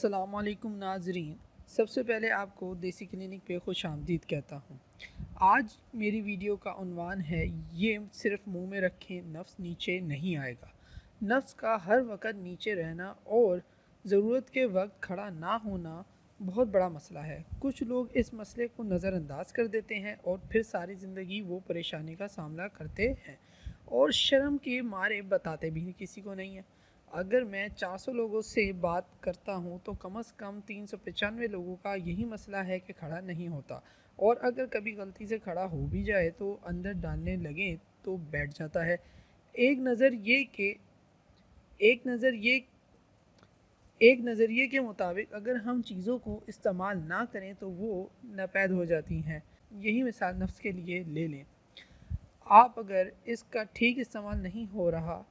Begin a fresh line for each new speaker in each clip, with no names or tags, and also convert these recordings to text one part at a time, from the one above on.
अस्सलामुअलैकुम नाजरीन। सबसे पहले आपको देसी क्लिनिक पे खुश आमदीद कहता हूँ। आज मेरी वीडियो का उन्वान है ये सिर्फ मुंह में रखें नफ्स नीचे नहीं आएगा। नफ्स का हर वक्त नीचे रहना और ज़रूरत के वक्त खड़ा ना होना बहुत बड़ा मसला है। कुछ लोग इस मसले को नज़रअंदाज कर देते हैं और फिर सारी ज़िंदगी वो परेशानी का सामना करते हैं और शर्म के मारे बताते भी किसी को नहीं है। अगर मैं 400 लोगों से बात करता हूँ तो कम से कम 395 लोगों का यही मसला है कि खड़ा नहीं होता, और अगर कभी गलती से खड़ा हो भी जाए तो अंदर डालने लगे तो बैठ जाता है। एक नज़र ये कि एक नज़र ये एक नज़रिए के मुताबिक अगर हम चीज़ों को इस्तेमाल ना करें तो वो नापैद हो जाती हैं। यही मिसाल नफ्स के लिए ले लें। आप अगर इसका ठीक इस्तेमाल नहीं हो रहा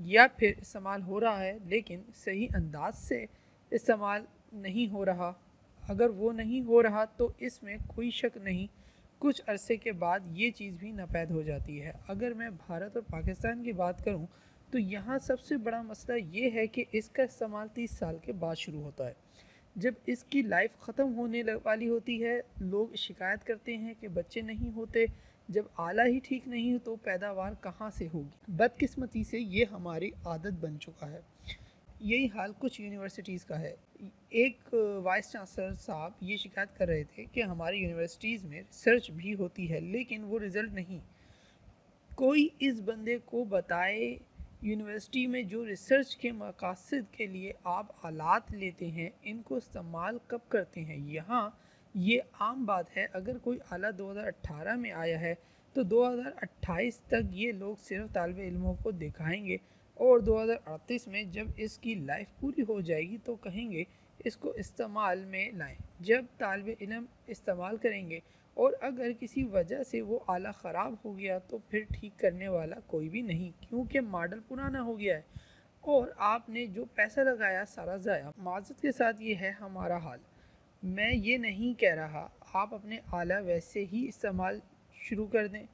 या फिर इस्तेमाल हो रहा है लेकिन सही अंदाज से इस्तेमाल नहीं हो रहा, अगर वो नहीं हो रहा तो इसमें कोई शक नहीं, कुछ अरसे के बाद ये चीज़ भी नापैद हो जाती है। अगर मैं भारत और पाकिस्तान की बात करूं तो यहाँ सबसे बड़ा मसला ये है कि इसका इस्तेमाल 30 साल के बाद शुरू होता है। जब इसकी लाइफ ख़त्म होने वाली होती है लोग शिकायत करते हैं कि बच्चे नहीं होते। जब आला ही ठीक नहीं हो तो पैदावार कहाँ से होगी। बदकिस्मती से ये हमारी आदत बन चुका है। यही हाल कुछ यूनिवर्सिटीज़ का है। एक वाइस चांसलर साहब ये शिकायत कर रहे थे कि हमारी यूनिवर्सिटीज़ में रिसर्च भी होती है लेकिन वो रिज़ल्ट नहीं। कोई इस बंदे को बताए यूनिवर्सिटी में जो रिसर्च के मकासद के लिए आप आलात लेते हैं इनको इस्तेमाल कब करते हैं। यहाँ ये आम बात है, अगर कोई आला 2018 में आया है तो 2028 तक ये लोग सिर्फ तालिब इल्मों को दिखाएंगे और 2038 में जब इसकी लाइफ पूरी हो जाएगी तो कहेंगे इसको इस्तेमाल में लाएं। जब तालिब इल्म इस्तेमाल करेंगे और अगर किसी वजह से वो आला ख़राब हो गया तो फिर ठीक करने वाला कोई भी नहीं, क्योंकि मॉडल पुराना हो गया है और आपने जो पैसा लगाया सारा ज़ाया। माज़रत के साथ ये है हमारा हाल। मैं ये नहीं कह रहा आप अपने आला वैसे ही इस्तेमाल शुरू कर दें।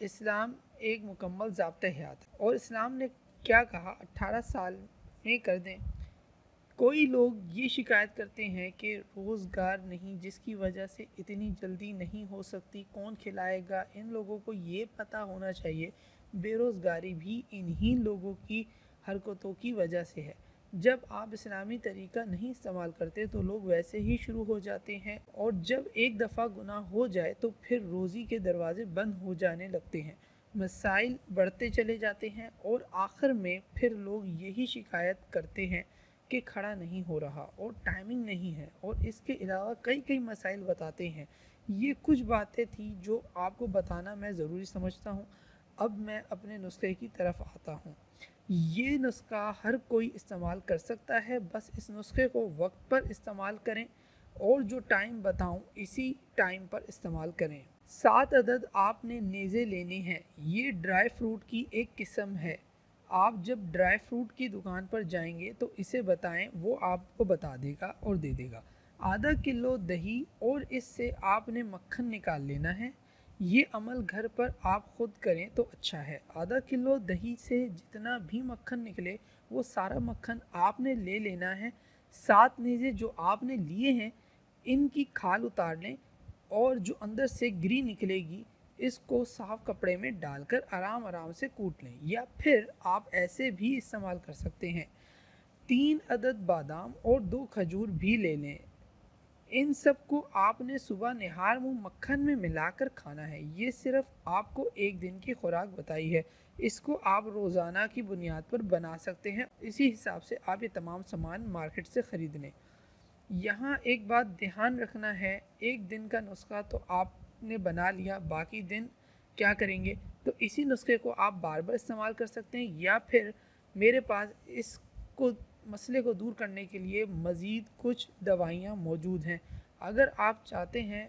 इस्लाम एक मुकम्मल ज़ाब्ता हयात है और इस्लाम ने क्या कहा 18 साल में कर दें। कोई लोग ये शिकायत करते हैं कि रोज़गार नहीं, जिसकी वजह से इतनी जल्दी नहीं हो सकती, कौन खिलाएगा। इन लोगों को ये पता होना चाहिए बेरोज़गारी भी इन्हीं लोगों की हरकतों की वजह से है। जब आप इस्लामी तरीका नहीं इस्तेमाल करते तो लोग वैसे ही शुरू हो जाते हैं और जब एक दफ़ा गुनाह हो जाए तो फिर रोज़ी के दरवाज़े बंद हो जाने लगते हैं, मसाइल बढ़ते चले जाते हैं और आखिर में फिर लोग यही शिकायत करते हैं कि खड़ा नहीं हो रहा और टाइमिंग नहीं है, और इसके अलावा कई कई मसाइल बताते हैं। ये कुछ बातें थी जो आपको बताना मैं ज़रूरी समझता हूँ। अब मैं अपने नुस्खे की तरफ आता हूँ। ये नुस्खा हर कोई इस्तेमाल कर सकता है, बस इस नुस्खे को वक्त पर इस्तेमाल करें और जो टाइम बताऊँ इसी टाइम पर इस्तेमाल करें। 7 अदद आपने नेज़े लेने हैं। ये ड्राई फ्रूट की एक किस्म है। आप जब ड्राई फ्रूट की दुकान पर जाएंगे तो इसे बताएं, वो आपको बता देगा और दे देगा। आधा किलो दही और इससे आपने मक्खन निकाल लेना है। ये अमल घर पर आप खुद करें तो अच्छा है। आधा किलो दही से जितना भी मक्खन निकले वो सारा मक्खन आपने ले लेना है। 7 नेज़े जो आपने लिए हैं इनकी खाल उतार लें और जो अंदर से गिरी निकलेगी इसको साफ कपड़े में डालकर आराम आराम से कूट लें, या फिर आप ऐसे भी इस्तेमाल कर सकते हैं। 3 अदद बादाम और 2 खजूर भी ले लें। इन सब को आपने सुबह निहार मुँह मक्खन में मिलाकर खाना है। ये सिर्फ आपको एक दिन की खुराक बताई है, इसको आप रोज़ाना की बुनियाद पर बना सकते हैं। इसी हिसाब से आप ये तमाम सामान मार्केट से ख़रीद लें। यहाँ एक बात ध्यान रखना है, एक दिन का नुस्खा तो आपने बना लिया, बाकी दिन क्या करेंगे। तो इसी नुस्खे को आप बार बार इस्तेमाल कर सकते हैं, या फिर मेरे पास इसको मसले को दूर करने के लिए मज़ीद कुछ दवाइयाँ मौजूद हैं। अगर आप चाहते हैं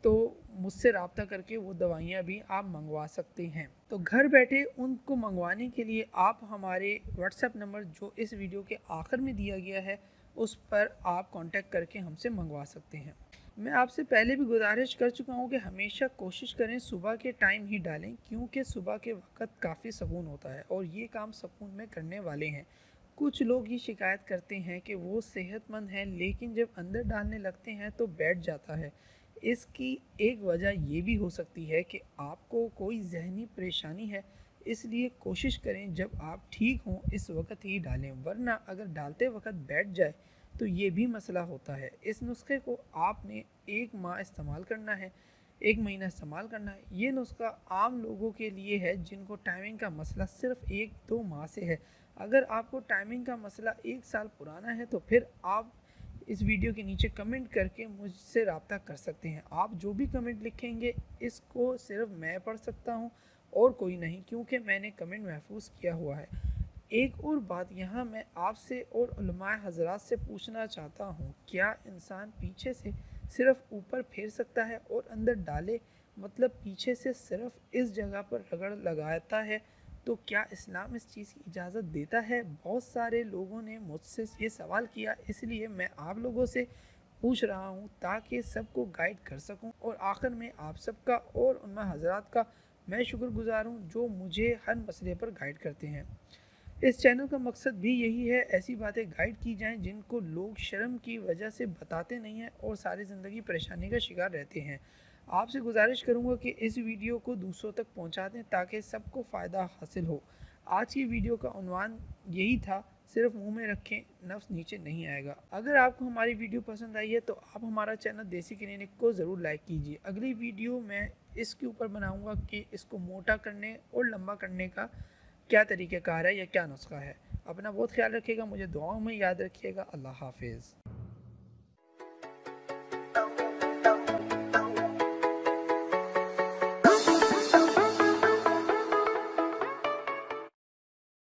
तो मुझसे रब्ता करके वो दवाइयाँ भी आप मंगवा सकते हैं। तो घर बैठे उनको मंगवाने के लिए आप हमारे व्हाट्सएप नंबर जो इस वीडियो के आखिर में दिया गया है उस पर आप कांटेक्ट करके हमसे मंगवा सकते हैं। मैं आपसे पहले भी गुजारिश कर चुका हूँ कि हमेशा कोशिश करें सुबह के टाइम ही डालें, क्योंकि सुबह के वक्त काफ़ी सुकून होता है और ये काम सुकून में करने वाले हैं। कुछ लोग ये शिकायत करते हैं कि वो सेहतमंद हैं लेकिन जब अंदर डालने लगते हैं तो बैठ जाता है। इसकी एक वजह ये भी हो सकती है कि आपको कोई ज़हनी परेशानी है, इसलिए कोशिश करें जब आप ठीक हों इस वक्त ही डालें, वरना अगर डालते वक्त बैठ जाए तो ये भी मसला होता है। इस नुस्खे को आपने 1 माह इस्तेमाल करना है, 1 महीना इस्तेमाल करना है। ये नुस्खा आम लोगों के लिए है जिनको टाइमिंग का मसला सिर्फ 1-2 माह से है। अगर आपको टाइमिंग का मसला 1 साल पुराना है तो फिर आप इस वीडियो के नीचे कमेंट करके मुझसे रब्ता कर सकते हैं। आप जो भी कमेंट लिखेंगे इसको सिर्फ मैं पढ़ सकता हूँ और कोई नहीं, क्योंकि मैंने कमेंट महफूज किया हुआ है। एक और बात यहाँ मैं आपसे और उलमाए हजरात से पूछना चाहता हूँ, क्या इंसान पीछे से सिर्फ ऊपर फेर सकता है और अंदर डाले, मतलब पीछे से सिर्फ इस जगह पर रगड़ लगाता है, तो क्या इस्लाम इस चीज़ की इजाज़त देता है? बहुत सारे लोगों ने मुझसे ये सवाल किया, इसलिए मैं आप लोगों से पूछ रहा हूँ ताकि सबको गाइड कर सकूँ। और आखिर में आप सबका और उलमा हजरात का मैं शुक्रगुजार हूँ जो मुझे हर मसले पर गाइड करते हैं। इस चैनल का मकसद भी यही है, ऐसी बातें गाइड की जाएं जिनको लोग शर्म की वजह से बताते नहीं हैं और सारी ज़िंदगी परेशानी का शिकार रहते हैं। आपसे गुजारिश करूंगा कि इस वीडियो को दूसरों तक पहुंचा दें ताकि सबको फ़ायदा हासिल हो। आज की वीडियो का उन्वान यही था, सिर्फ मुंह में रखें, नफ्स नीचे नहीं आएगा। अगर आपको हमारी वीडियो पसंद आई है तो आप हमारा चैनल देसी क्लिनिक को ज़रूर लाइक कीजिए। अगली वीडियो मैं इसके ऊपर बनाऊँगा कि इसको मोटा करने और लंबा करने का क्या तरीक़ेकार है या क्या नुस्खा है। अपना बहुत ख्याल रखिएगा, मुझे दुआओं में याद रखिएगा। अल्लाह हाफिज़।